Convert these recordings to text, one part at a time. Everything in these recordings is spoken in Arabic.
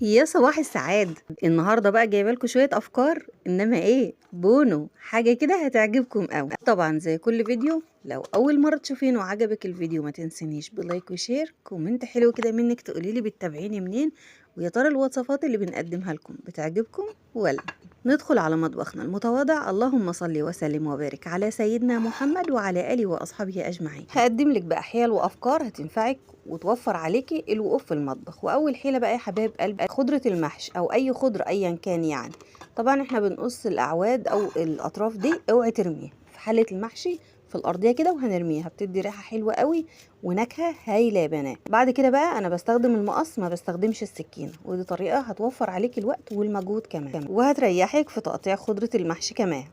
يا صباح السعاد. النهارده بقى جايبه لكم شويه افكار، انما ايه بونو حاجه كده هتعجبكم قوي. طبعا زي كل فيديو، لو اول مره تشوفينه وعجبك الفيديو ما تنسنيش بلايك وشير، كومنت حلو كده منك تقولي لي بتتابعيني منين، ويا ترى الوصفات اللي بنقدمها لكم بتعجبكم ولا. ندخل على مطبخنا المتواضع. اللهم صل وسلم وبارك على سيدنا محمد وعلى اله واصحابه اجمعين. هقدم لك بقى حيل وافكار هتنفعك وتوفر عليكي الوقوف في المطبخ. واول حيله بقى يا حبايب قلب خضره المحشي او اي خضره ايا كان يعني. طبعا احنا بنقص الاعواد او الاطراف دي، اوعي ترميها في حله المحشي في الارضيه كده وهنرميها، بتدي ريحه حلوه قوي ونكهه هايله يا بنات. بعد كده بقى انا بستخدم المقص ما بستخدمش السكينه، ودي طريقه هتوفر عليكي الوقت والمجهود كمان وهتريحك في تقطيع خضره المحشي كمان.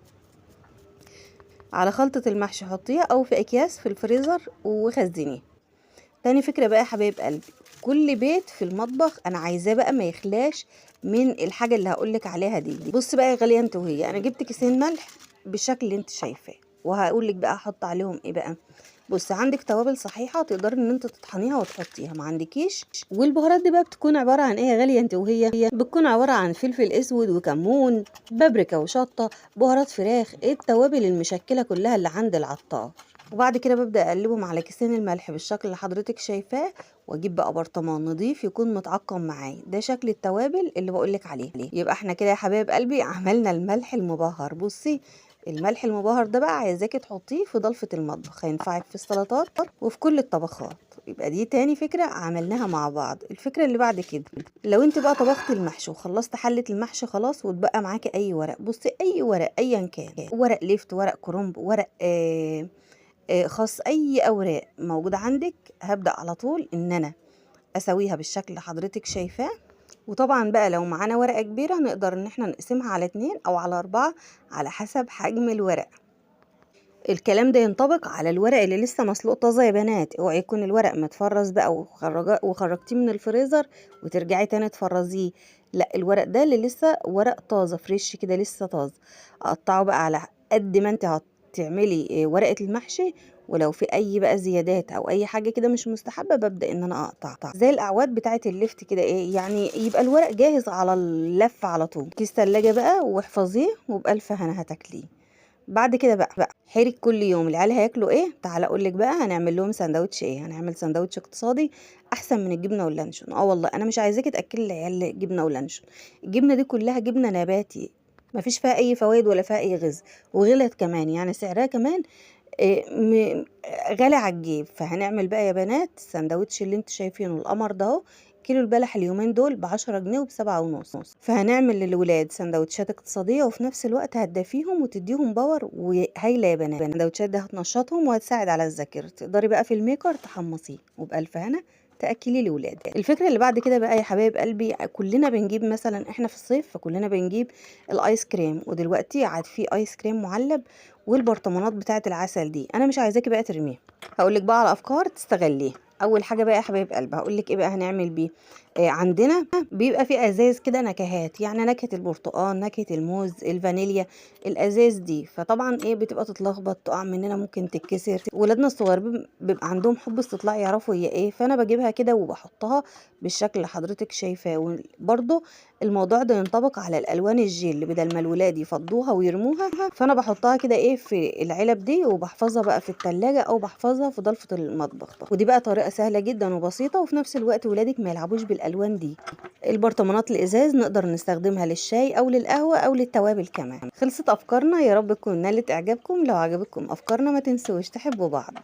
على خلطه المحشي حطيها او في اكياس في الفريزر وخزنيها. تاني فكرة بقى يا حبايب قلبي، كل بيت في المطبخ انا عايزاه بقى ما يخلاش من الحاجة اللي هقولك عليها دي. بص بقى يا غالية انت وهي، انا جبت كيسين ملح بالشكل اللي انت شايفاه، وهقولك بقى احط عليهم ايه بقى. بص، عندك توابل صحيحة تقدري ان انت تطحنيها وتحطيها، ما عندكيش. والبهارات دي بقى بتكون عبارة عن ايه يا غالية انت وهي؟ بتكون عبارة عن فلفل اسود وكمون، بابريكا وشطة، بهارات فراخ، التوابل المشكلة كلها اللي عند العطار. وبعد كده ببدأ اقلبهم على كيسين الملح بالشكل اللي حضرتك شايفاه، واجيب بقى برطمان نضيف يكون متعقم معايا. ده شكل التوابل اللي بقولك عليه. يبقى احنا كده يا حبايب قلبي عملنا الملح المبهر. بصي، الملح المبهر ده بقى عايزاكي تحطيه في ضلفة المطبخ، هينفعك في السلطات وفي كل الطبخات. يبقى دي تاني فكرة عملناها مع بعض. الفكرة اللي بعد كده، لو انت بقى طبخت المحشي وخلصت حلة المحشي خلاص، وتبقى معاكي اي ورق. بصي، اي ورق ايا كان، ورق ليفت، ورق كرنب، ورق خاص، اي اوراق موجودة عندك، هبدأ على طول ان انا اسويها بالشكل اللي حضرتك شايفاه. وطبعا بقى لو معانا ورقة كبيرة نقدر ان احنا نقسمها على 2 او على 4 على حسب حجم الورق. الكلام ده ينطبق على الورق اللي لسه مسلوق طازه يا بنات. اوعي يكون الورق متفرز بقى وخرجتيه من الفريزر وترجعي تاني تفرزيه. لا، الورق ده اللي لسه ورق طازه فريش كده لسه طازه. اقطعه بقى على قد ما انت هتعملي ورقه المحشي. ولو في اي بقى زيادات او اي حاجه كده مش مستحبه، ببدا ان انا اقطع زي الاعواد بتاعه اللفت كده، ايه يعني، يبقى الورق جاهز على اللف على طول. كيس تلاجة بقى واحفظيه، وبألف هنا هتاكليه. بعد كده بقى حرك كل يوم العيال هياكلوا ايه. تعالى اقول لك بقى هنعمل لهم سندوتش ايه. هنعمل سندوتش اقتصادي احسن من الجبنه واللانشون. والله انا مش عايزاكي تاكلي العيال جبنه ولانشون. الجبنه دي كلها جبنه نباتي، مفيش فيها اي فوائد ولا فيها اي غذاء، وغلت كمان يعني سعرها كمان غالي على الجيب. فهنعمل بقى يا بنات السندوتش اللي انت شايفينه القمر ده اهو. كيلو البلح اليومين دول ب10 جنيه وب7.5. فهنعمل للولاد سندوتشات اقتصادية وفي نفس الوقت هتدفيهم وتديهم باور وهايلة يا بنات. السندوتشات ده هتنشطهم وهتساعد على الذاكرة. تقدري بقى في الميكر تحمصيه وبألف هنا تأكلي لولاد. الفكرة اللي بعد كده بقى يا حبايب قلبي، كلنا بنجيب مثلا، احنا في الصيف فكلنا بنجيب الايس كريم، ودلوقتي عاد في ايس كريم معلب والبرطمانات بتاعه العسل دي. انا مش عايزاكي بقى ترميها، هقولك بقى على افكار تستغليها. اول حاجه بقى يا حبايب قلبي هقولك ايه بقى هنعمل بيه. عندنا بيبقى في ازاز كده نكهات، يعني نكهه البرتقال، نكهه الموز، الفانيليا، الازاز دي. فطبعا ايه بتبقى تتلخبط تقع مننا ممكن تتكسر. ولادنا الصغيرين بيبقى عندهم حب استطلاع يعرفوا هي ايه. فانا بجيبها كده وبحطها بالشكل اللي حضرتك شايفاه. وبرده الموضوع ده ينطبق على الالوان الجيل اللي بدل ما الولاد يفضوها ويرموها، فانا بحطها كده ايه في العلب دي وبحفظها بقى في التلاجة او بحفظها في ضلفة المطبخ. ودي بقى طريقة سهلة جدا وبسيطة، وفي نفس الوقت ولادك ما يلعبوش بالالوان دي. البرطمانات الازاز نقدر نستخدمها للشاي او للقهوة او للتوابل كمان. خلصت افكارنا، يا رب تكون نالت اعجابكم. لو عجبتكم افكارنا ما تنسوش تحبوا بعض.